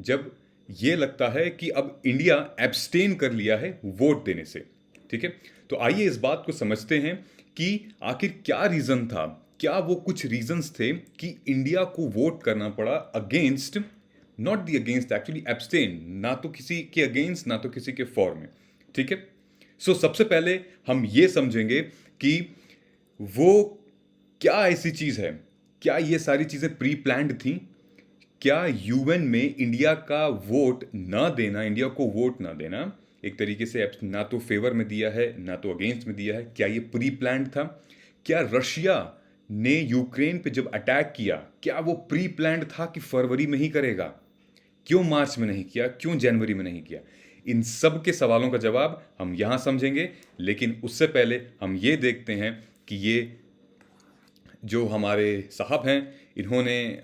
जब ये लगता है कि अब इंडिया एब्सटेन कर लिया है वोट देने से। ठीक है, तो आइए इस बात को समझते हैं कि आखिर क्या रीज़न था, क्या वो कुछ रीजंस थे कि इंडिया को वोट करना पड़ा against, not the against, actually abstain, ना तो किसी के अगेंस्ट ना तो किसी के फॉर में। ठीक है, सो सबसे पहले हम ये समझेंगे कि वो क्या ऐसी चीज़ है, क्या ये सारी चीज़ें प्री प्लान्ड थी, क्या यूएन में इंडिया का वोट ना देना, इंडिया को वोट ना देना एक तरीके से ना तो फेवर में दिया है ना तो अगेंस्ट में दिया है, क्या ये प्री प्लान्ड था? क्या रशिया ने यूक्रेन पे जब अटैक किया, क्या वो प्री प्लान्ड था कि फरवरी में ही करेगा? क्यों मार्च में नहीं किया, क्यों जनवरी में नहीं किया? इन सब के सवालों का जवाब हम यहां समझेंगे, लेकिन उससे पहले हम ये देखते हैं कि ये जो हमारे साहब हैं, इन्होंने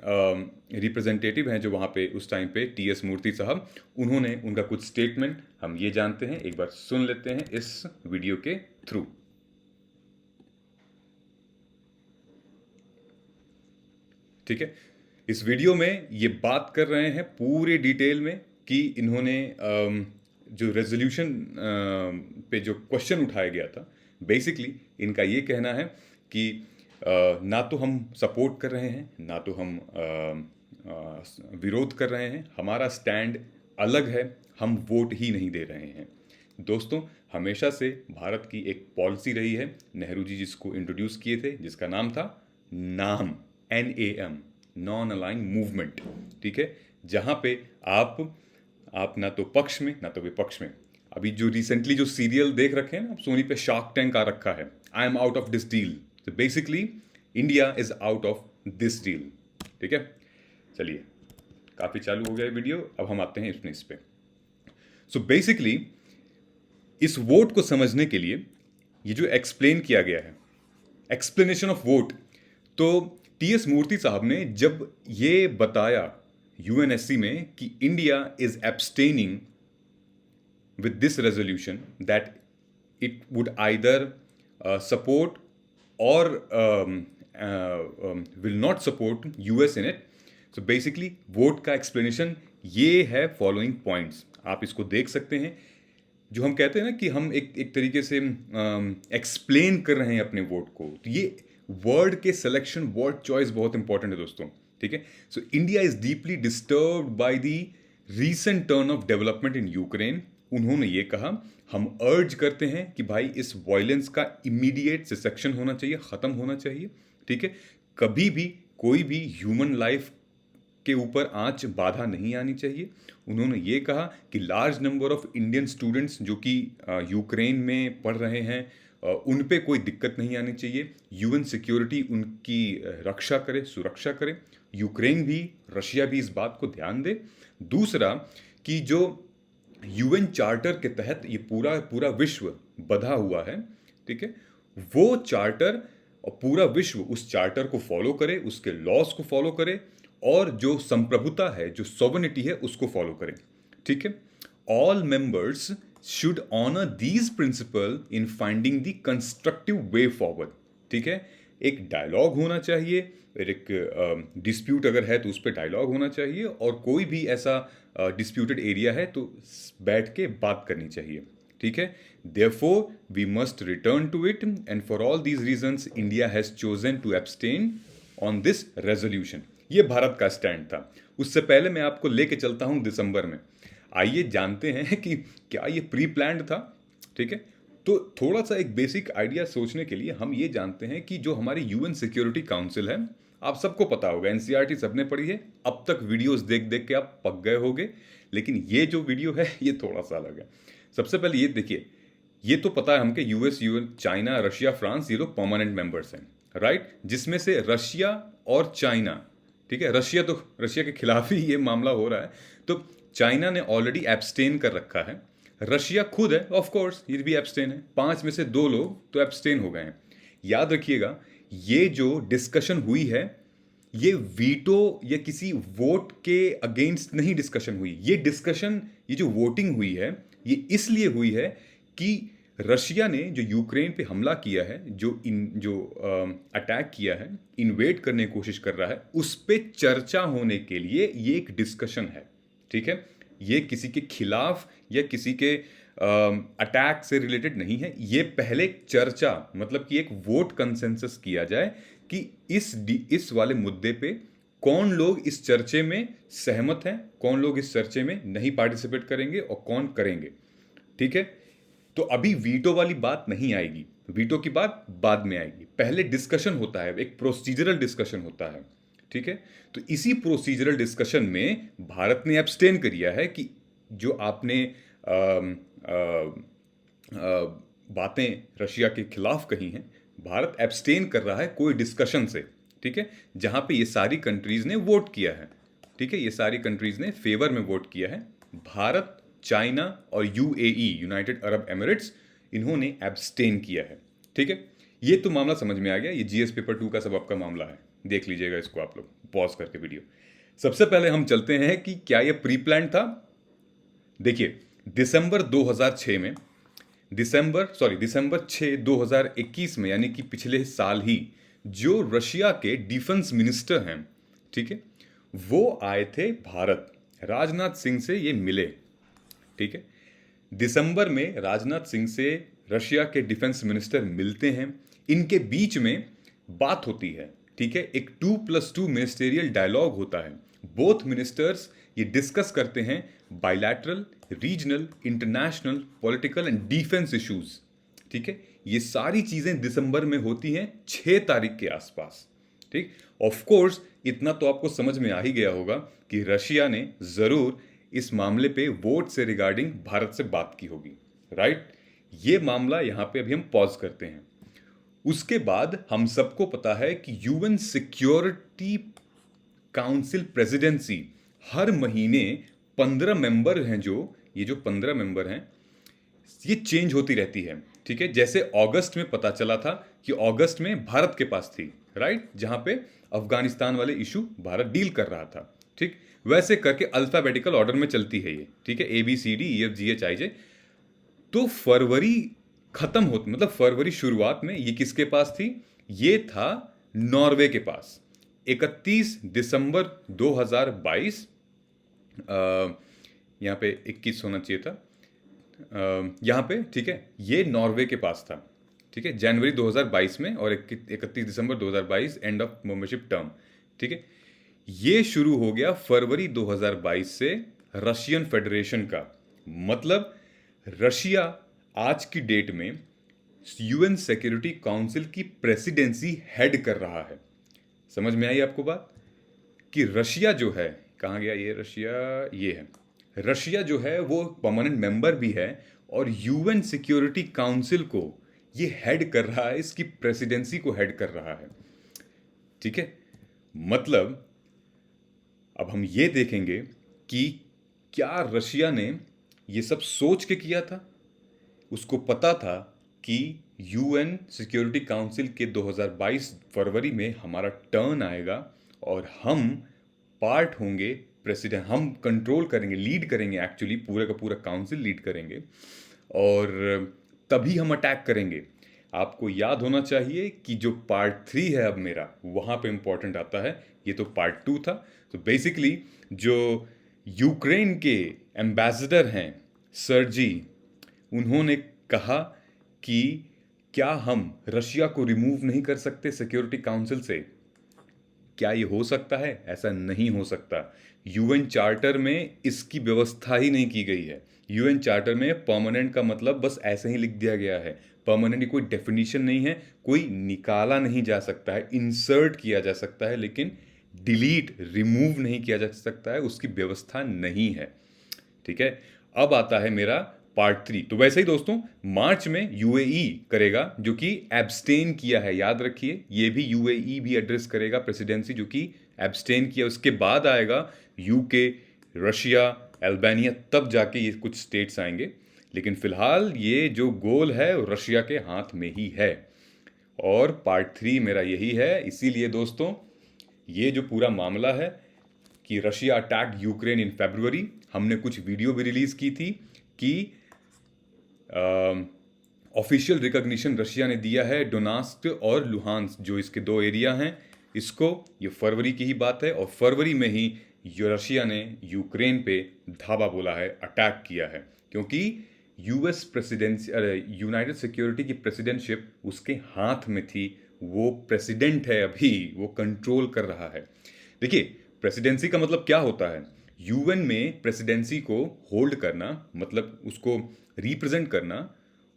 रिप्रेजेंटेटिव हैं जो वहाँ पे उस टाइम पे टीएस मूर्ति साहब, उन्होंने उनका कुछ स्टेटमेंट हम ये जानते हैं, एक बार सुन लेते हैं इस वीडियो के थ्रू। ठीक है, इस वीडियो में ये बात कर रहे हैं पूरे डिटेल में कि इन्होंने जो रेजोल्यूशन पे जो क्वेश्चन उठाया गया था, बेसिकली इनका ये कहना है कि ना तो हम सपोर्ट कर रहे हैं ना तो हम विरोध कर रहे हैं, हमारा स्टैंड अलग है, हम वोट ही नहीं दे रहे हैं। दोस्तों, हमेशा से भारत की एक पॉलिसी रही है, नेहरू जी जिसको इंट्रोड्यूस किए थे, जिसका नाम था नाम, NAM, नॉन अलाइन मूवमेंट। ठीक है, जहाँ पे आप ना तो पक्ष में ना तो विपक्ष में। अभी जो रिसेंटली जो सीरियल देख रखे हैं ना, सोनी पे शार्क टैंक आ रखा है, I am out of this deal, तो basically India is out of this deal. ठीक है, चलिए, काफ़ी चालू हो गया वीडियो, अब हम आते हैं इसमें इस पे। सो बेसिकली इस वोट को समझने के लिए ये जो एक्सप्लेन किया गया है, एक्सप्लेनेशन ऑफ वोट, तो टीएस मूर्ति साहब ने जब ये बताया यूएनएससी में कि India is abstaining with this resolution that it would either support or will not support US in it. So basically vote का एक्सप्लेनेशन ये है, फॉलोइंग पॉइंट्स आप इसको देख सकते हैं। जो हम कहते हैं ना कि हम एक तरीके से एक्सप्लेन कर रहे हैं अपने वोट को, तो ये वर्ड के सिलेक्शन, वर्ड चॉइस बहुत इंपॉर्टेंट है दोस्तों। ठीक है, so India is deeply disturbed by the recent turn off development in Ukraine. उन्होंने ये कहा, हम अर्ज करते हैं कि भाई इस वायलेंस का इमीडिएट सेक्शन होना चाहिए, ख़त्म होना चाहिए। ठीक है, कभी भी कोई भी ह्यूमन लाइफ के ऊपर आंच बाधा नहीं आनी चाहिए। उन्होंने ये कहा कि large number of Indian students जो कि यूक्रेन में पढ़ रहे हैं, उन पे कोई दिक्कत नहीं आनी चाहिए, यूएन सिक्योरिटी उनकी रक्षा करे, सुरक्षा करे, यूक्रेन भी रशिया भी इस बात को ध्यान दे। दूसरा कि जो यूएन चार्टर के तहत ये पूरा विश्व बधा हुआ है, ठीक है, वो चार्टर और पूरा विश्व उस चार्टर को फॉलो करे, उसके लॉस को फॉलो करे और जो संप्रभुता है, जो सॉवरेनिटी है, उसको फॉलो करें। ठीक है, all members should honour these principle in finding the constructive way forward. ठीक है, एक डायलॉग होना चाहिए, एक डिस्प्यूट अगर है तो उस पर डायलॉग होना चाहिए, और कोई भी ऐसा डिस्प्यूटेड एरिया है तो बैठ के बात करनी चाहिए। ठीक है, therefore we must return to it, and for all these reasons India has chosen to abstain on this resolution. ये भारत का स्टैंड था। उससे पहले मैं आपको लेके चलता हूं दिसंबर में। आइए जानते हैं कि क्या ये प्री प्लान्ड था। ठीक है, तो थोड़ा सा एक बेसिक आइडिया सोचने के लिए हम ये जानते हैं कि जो हमारी यूएन सिक्योरिटी काउंसिल है, आप सबको पता होगा, एनसीईआरटी सबने पढ़ी है, अब तक वीडियोस देख देख के आप पक गए होंगे, लेकिन ये जो वीडियो है ये थोड़ा सा अलग है। सबसे पहले ये देखिए, ये तो पता है हमके यूएस, चाइना, रशिया, फ्रांस, ये लोग परमानेंट मेंबर्स हैं, राइट, जिसमें से रशिया और चाइना, ठीक है, रशिया के खिलाफ ही ये मामला हो रहा है, तो चाइना ने ऑलरेडी एब्सटेन कर रखा है, रशिया खुद है, ऑफ कोर्स ये भी एब्सटेन है, 5 में से 2 लोग तो एब्सटेन हो गए हैं। याद रखिएगा, ये जो डिस्कशन हुई है, ये वीटो या किसी वोट के अगेंस्ट नहीं डिस्कशन हुई। ये डिस्कशन, ये जो वोटिंग हुई है, ये इसलिए हुई है कि रशिया ने जो यूक्रेन पे हमला किया है, जो अटैक किया है, इन्वेड करने की कोशिश कर रहा है, उस पे चर्चा होने के लिए ये एक डिस्कशन है। ठीक है, ये किसी के खिलाफ या किसी के अटैक से रिलेटेड नहीं है। ये पहले एक चर्चा, मतलब कि एक वोट कंसेंसस किया जाए कि इस वाले मुद्दे पे कौन लोग इस चर्चे में सहमत हैं, कौन लोग इस चर्चे में नहीं पार्टिसिपेट करेंगे और कौन करेंगे। ठीक है, तो अभी वीटो वाली बात नहीं आएगी, वीटो की बात बाद में आएगी। पहले डिस्कशन होता है, एक प्रोसीजरल डिस्कशन होता है। ठीक है, तो इसी प्रोसीजरल डिस्कशन में भारत ने एब्सटेन किया है कि जो आपने बातें रशिया के खिलाफ कही हैं, भारत एब्सटेन कर रहा है कोई डिस्कशन से। ठीक है, जहां पे ये सारी कंट्रीज ने वोट किया है। ठीक है, ये सारी कंट्रीज ने फेवर में वोट किया है। भारत, चाइना और यूएई, यूनाइटेड अरब एमिरेट्स, इन्होंने एब्सटेन किया है। ठीक है, ये तो मामला समझ में आ गया। ये जीएस पेपर 2 का सब आपका मामला है, देख लीजिएगा इसको आप लोग पॉज करके वीडियो। सबसे पहले हम चलते हैं कि क्या ये प्री प्लान था। देखिए, दिसंबर 2006 में, दिसंबर 6 2021 में, यानी कि पिछले साल ही, जो रशिया के डिफेंस मिनिस्टर हैं, ठीक है, वो आए थे भारत, राजनाथ सिंह से ये मिले। ठीक है, दिसंबर में राजनाथ सिंह से रशिया के डिफेंस मिनिस्टर मिलते हैं, इनके बीच में बात होती है। ठीक है, एक 2+2 मिनिस्टेरियल डायलॉग होता है। बोथ मिनिस्टर्स ये डिस्कस करते हैं bilateral, regional, international, political and defence issues. ठीक है, ये सारी चीजें दिसंबर में होती हैं 6 तारीख के आसपास। ठीक, ऑफ कोर्स इतना तो आपको समझ में आ ही गया होगा कि रशिया ने जरूर इस मामले पे वोट से रिगार्डिंग भारत से बात की होगी, राइट। ये मामला यहां पे अभी हम पॉज करते हैं। उसके बाद हम सबको पता है कि यूएन सिक्योरिटी काउंसिल प्रेसिडेंसी हर महीने 15 मेंबर हैं, ये जो 15 मेंबर हैं, ये चेंज होती रहती है। ठीक है, जैसे अगस्त में पता चला था कि अगस्त में भारत के पास थी, राइट, जहां पे अफगानिस्तान वाले इशू भारत डील कर रहा था। ठीक, वैसे करके अल्फाबेटिकल ऑर्डर में चलती है ये। ठीक है, ABCDEFGHIJ। तो फरवरी खत्म होती, मतलब फरवरी शुरुआत में ये किसके पास थी? ये था नॉर्वे के पास। 31 दिसंबर 2022, यहाँ पे 21 होना चाहिए था यहाँ पे। ठीक है, ये नॉर्वे के पास था। ठीक है, जनवरी 2022 में, और 31 दिसंबर 2022 एंड ऑफ मेंबरशिप टर्म। ठीक है, ये शुरू हो गया फरवरी 2022 से रशियन फेडरेशन का। मतलब रशिया आज की डेट में यूएन सिक्योरिटी काउंसिल की प्रेसिडेंसी हेड कर रहा है। समझ में आई आपको बात कि रशिया जो है, कहाँ गया ये रशिया, ये है रशिया जो है, वो परमानेंट मेंबर भी है और यूएन सिक्योरिटी काउंसिल को ये हेड कर रहा है, इसकी प्रेसिडेंसी को हेड कर रहा है। ठीक है, मतलब अब हम ये देखेंगे कि क्या रशिया ने ये सब सोच के किया था? उसको पता था कि यूएन सिक्योरिटी काउंसिल के 2022 फरवरी में हमारा टर्न आएगा और हम पार्ट होंगे, प्रेसिडेंट हम कंट्रोल करेंगे, लीड करेंगे, एक्चुअली पूरा का पूरा काउंसिल लीड करेंगे और तभी हम अटैक करेंगे। आपको याद होना चाहिए कि जो पार्ट 3 है अब मेरा, वहाँ पे इंपॉर्टेंट आता है। ये तो पार्ट 2 था। तो बेसिकली जो यूक्रेन के एम्बेसडर हैं सर्जी, उन्होंने कहा कि क्या हम रशिया को रिमूव नहीं कर सकते सिक्योरिटी काउंसिल से? क्या ये हो सकता है? ऐसा नहीं हो सकता। यूएन चार्टर में इसकी व्यवस्था ही नहीं की गई है। यूएन चार्टर में परमानेंट का मतलब बस ऐसे ही लिख दिया गया है। परमानेंट की कोई डेफिनेशन नहीं है, कोई निकाला नहीं जा सकता है, इंसर्ट किया जा सकता है, लेकिन डिलीट, रिमूव नहीं किया जा सकता है, उसकी व्यवस्था नहीं है। ठीक है, अब आता है मेरा पार्ट 3। तो वैसे ही दोस्तों, मार्च में यूएई करेगा, जो कि एब्सटेन किया है, याद रखिए, ये भी यूएई भी एड्रेस करेगा प्रेसिडेंसी, जो कि एब्सटेन किया। उसके बाद आएगा यूके, रशिया, अल्बानिया, तब जाके ये कुछ स्टेट्स आएंगे। लेकिन फिलहाल ये जो गोल है वो रशिया के हाथ में ही है। और पार्ट 3 मेरा यही है। इसीलिए दोस्तों, ये जो पूरा मामला है कि रशिया अटैक्ड यूक्रेन इन फरवरी, हमने कुछ वीडियो भी रिलीज की थी कि ऑफिशियल रिकॉग्निशन रशिया ने दिया है डोनास्क और लुहांस्क, जो इसके 2 एरिया हैं, इसको। ये फरवरी की ही बात है और फरवरी में ही रशिया ने यूक्रेन पे धावा बोला है, अटैक किया है, क्योंकि यूएस प्रेसिडेंसी, यूनाइटेड सिक्योरिटी की प्रेसिडेंटशिप उसके हाथ में थी। वो प्रेसिडेंट है, अभी वो कंट्रोल कर रहा है। देखिए, प्रेसिडेंसी का मतलब क्या होता है? यूएन में प्रेसिडेंसी को होल्ड करना, मतलब उसको रिप्रेजेंट करना,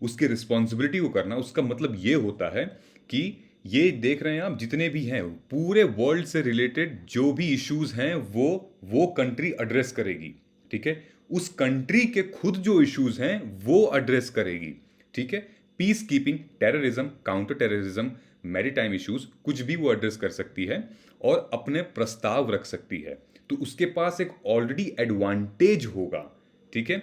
उसकी रिस्पॉन्सिबिलिटी को करना, उसका मतलब ये होता है कि ये देख रहे हैं आप, जितने भी हैं पूरे वर्ल्ड से रिलेटेड जो भी इश्यूज हैं वो कंट्री एड्रेस करेगी। ठीक है, उस कंट्री के खुद जो इश्यूज हैं वो एड्रेस करेगी। ठीक है, peace keeping, terrorism, counter terrorism, maritime issues, कुछ भी वो एड्रेस कर सकती है और अपने प्रस्ताव रख सकती है। तो उसके पास एक ऑलरेडी एडवांटेज होगा। ठीक है,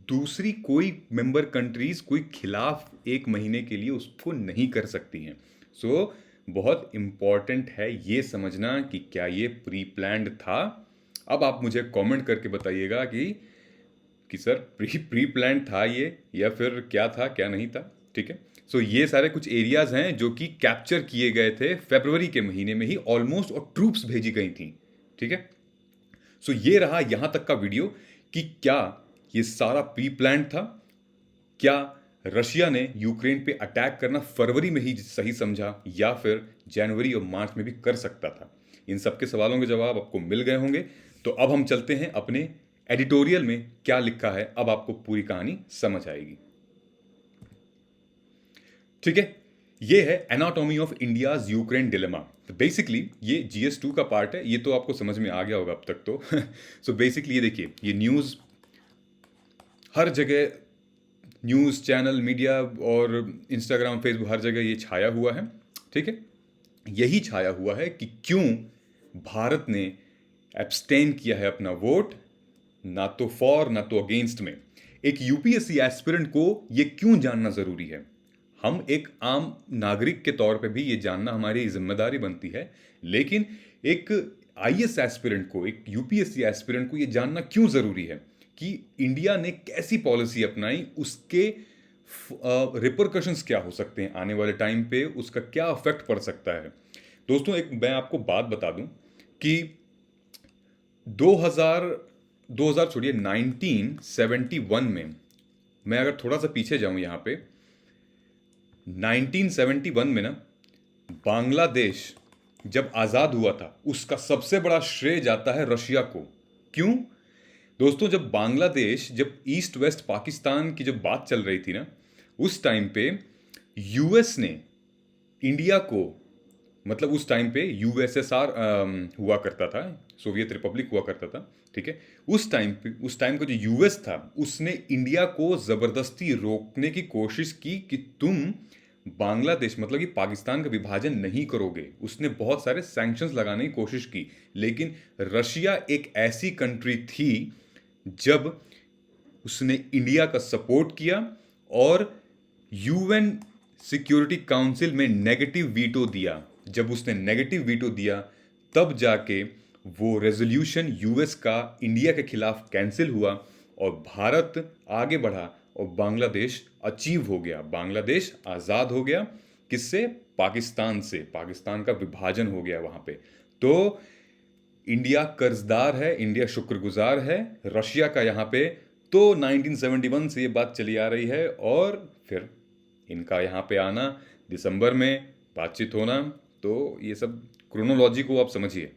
दूसरी कोई मेंबर कंट्रीज कोई खिलाफ एक महीने के लिए उसको नहीं कर सकती हैं। सो बहुत इंपॉर्टेंट है ये समझना कि क्या ये प्री प्लान्ड था। अब आप मुझे कमेंट करके बताइएगा कि सर प्री प्लान्ड था ये, या फिर क्या था क्या नहीं था। ठीक है, सो ये सारे कुछ एरियाज हैं जो कि कैप्चर किए गए थे फरवरी के महीने में ही ऑलमोस्ट, और ट्रूप्स भेजी गई थी। ठीक है, सो ये रहा यहां तक का वीडियो कि क्या ये सारा प्री प्लान था, क्या रशिया ने यूक्रेन पे अटैक करना फरवरी में ही सही समझा, या फिर जनवरी और मार्च में भी कर सकता था। इन सब के सवालों के जवाब आपको मिल गए होंगे। तो अब हम चलते हैं अपने एडिटोरियल में क्या लिखा है, अब आपको पूरी कहानी समझ आएगी। ठीक है, ये है anatomy of India's Ukraine dilemma. तो बेसिकली ये GS2 का पार्ट है, ये तो आपको समझ में आ गया होगा अब तक तो। सो बेसिकली ये देखिए, ये न्यूज़ हर जगह, न्यूज़ चैनल, मीडिया और इंस्टाग्राम, फेसबुक, हर जगह ये छाया हुआ है। ठीक है, यही छाया हुआ है कि क्यों भारत ने एब्सटेन किया है अपना वोट, ना तो फॉर ना तो अगेंस्ट में। एक यूपीएससी एस्पिरेंट को ये क्यों जानना जरूरी है? हम एक आम नागरिक के तौर पे भी ये जानना हमारी जिम्मेदारी बनती है, लेकिन एक आईएएस एस्पिरेंट को, एक यूपीएससी एस्पिरेंट को ये जानना क्यों जरूरी है कि इंडिया ने कैसी पॉलिसी अपनाई, उसके रिपरकशंस क्या हो सकते हैं आने वाले टाइम पे, उसका क्या इफेक्ट पड़ सकता है। दोस्तों, एक मैं आपको बात बता दूं कि 2000 2000 छोड़िए, 1971 में, मैं अगर थोड़ा सा पीछे जाऊं यहाँ पे, 1971 में ना, बांग्लादेश जब आज़ाद हुआ था उसका सबसे बड़ा श्रेय जाता है रशिया को। क्यों? दोस्तों, जब बांग्लादेश, जब ईस्ट वेस्ट पाकिस्तान की जब बात चल रही थी ना, उस टाइम पे यूएस ने इंडिया को, मतलब उस टाइम पे यूएसएसआर हुआ करता था, सोवियत रिपब्लिक हुआ करता था। ठीक है, उस टाइम का जो यूएस था उसने इंडिया को जबरदस्ती रोकने की कोशिश की कि तुम बांग्लादेश, मतलब कि पाकिस्तान का विभाजन नहीं करोगे। उसने बहुत सारे सैंक्शंस लगाने की कोशिश की, लेकिन रशिया एक ऐसी कंट्री थी जब उसने इंडिया का सपोर्ट किया और यूएन सिक्योरिटी काउंसिल में नेगेटिव वीटो दिया। जब उसने नेगेटिव वीटो दिया तब जाके वो रेजोल्यूशन यूएस का इंडिया के खिलाफ कैंसिल हुआ और भारत आगे बढ़ा और बांग्लादेश अचीव हो गया, बांग्लादेश आज़ाद हो गया। किससे? पाकिस्तान से। पाकिस्तान का विभाजन हो गया वहाँ पे। तो इंडिया कर्जदार है, इंडिया शुक्रगुजार है रशिया का यहाँ पे। तो 1971 से ये बात चली आ रही है और फिर इनका यहाँ पे आना, दिसंबर में बातचीत होना, तो ये सब क्रोनोलॉजी को आप समझिए।